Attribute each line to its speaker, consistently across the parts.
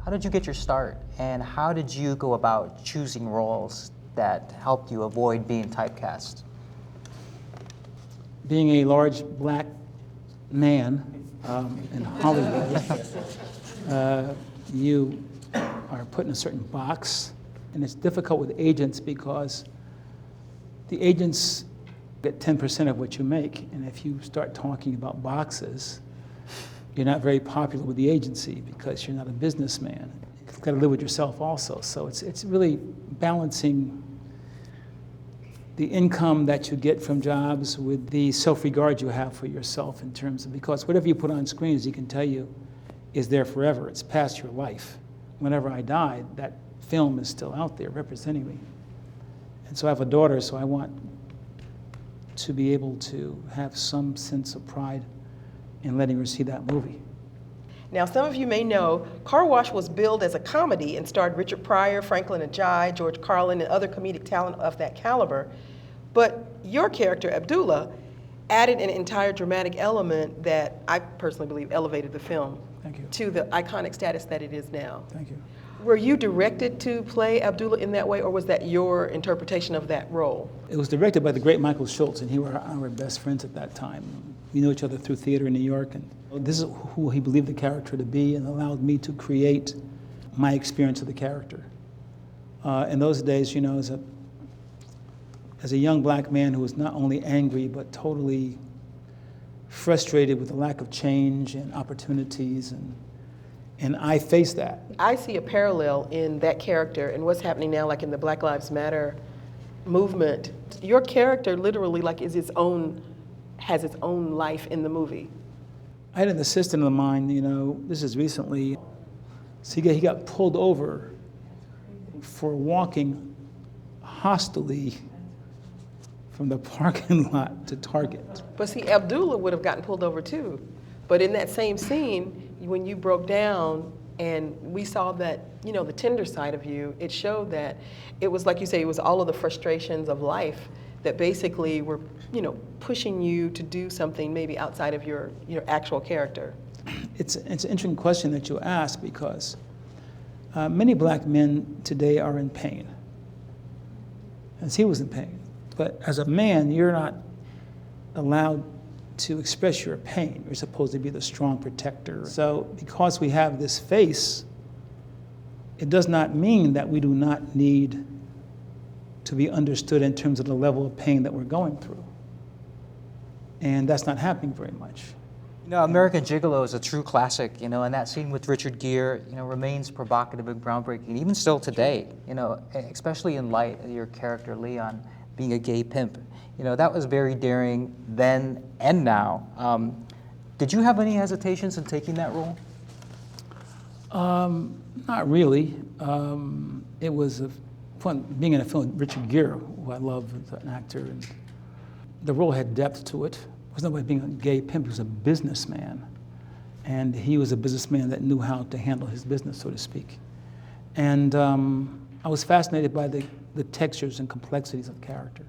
Speaker 1: How did you get your start, and how did you go about choosing roles that helped you avoid being typecast?
Speaker 2: Being a large black man in Hollywood, you are put in a certain box, and it's difficult with agents because the agents get 10% of what you make, and if you start talking about boxes, you're not very popular with the agency because you're not a businessman. You've got to live with yourself also. So it's really balancing the income that you get from jobs with the self-regard you have for yourself in terms of, because whatever you put on screen, as you can tell you, is there forever. It's past your life. Whenever I die, that film is still out there representing me. And so I have a daughter, so I want to be able to have some sense of pride in letting her see that movie.
Speaker 3: Now, some of you may know, Car Wash was billed as a comedy and starred Richard Pryor, Franklin Ajayi, George Carlin, and other comedic talent of that caliber. But your character, Abdullah, added an entire dramatic element that I personally believe elevated the film to the iconic status that it is now.
Speaker 2: Thank you.
Speaker 3: Were you directed to play Abdullah in that way, or was that your interpretation of that role?
Speaker 2: It was directed by the great Michael Schultz, and he were our best friends at that time. We knew each other through theater in New York, and this is who he believed the character to be, and allowed me to create my experience of the character. In those days, you know, as a young black man who was not only angry, but totally frustrated with the lack of change and opportunities, and I faced that.
Speaker 3: I see a parallel in that character and what's happening now, like in the Black Lives Matter movement. Your character literally has its own life in the movie.
Speaker 2: I had an assistant of mine, you know, this is recently, so he got pulled over for walking hostilely from the parking lot to Target.
Speaker 3: But see, Abdullah would have gotten pulled over too. But in that same scene, when you broke down and we saw that, you know, the tender side of you, it showed that it was, like you say, it was all of the frustrations of life that basically were, you know, pushing you to do something maybe outside of your actual character.
Speaker 2: It's an interesting question that you ask, because many black men today are in pain, as he was in pain. But as a man, you're not allowed to express your pain. You're supposed to be the strong protector. So because we have this face, it does not mean that we do not need to be understood in terms of the level of pain that we're going through. And that's not happening very much.
Speaker 1: You know, American Gigolo is a true classic, you know, and that scene with Richard Gere, you know, remains provocative and groundbreaking, even still today, you know, especially in light of your character, Leon, being a gay pimp. You know, that was very daring then and now. Did you have any hesitations in taking that role?
Speaker 2: Not really. It was fun being in a film with Richard Gere, who I love as an actor. And the role had depth to it. It wasn't about being a gay pimp, he was a businessman. And he was a businessman that knew how to handle his business, so to speak. And I was fascinated by the textures and complexities of character.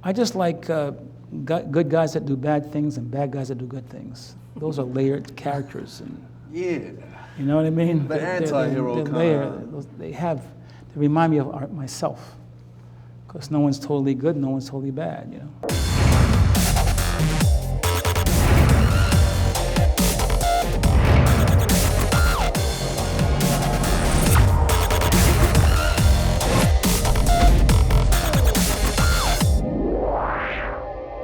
Speaker 2: I just like good guys that do bad things and bad guys that do good things. Those are layered characters. And,
Speaker 4: yeah.
Speaker 2: you know what I mean?
Speaker 4: The anti-hero kind.
Speaker 2: They remind me of myself. Because no one's totally good, no one's totally bad, you know?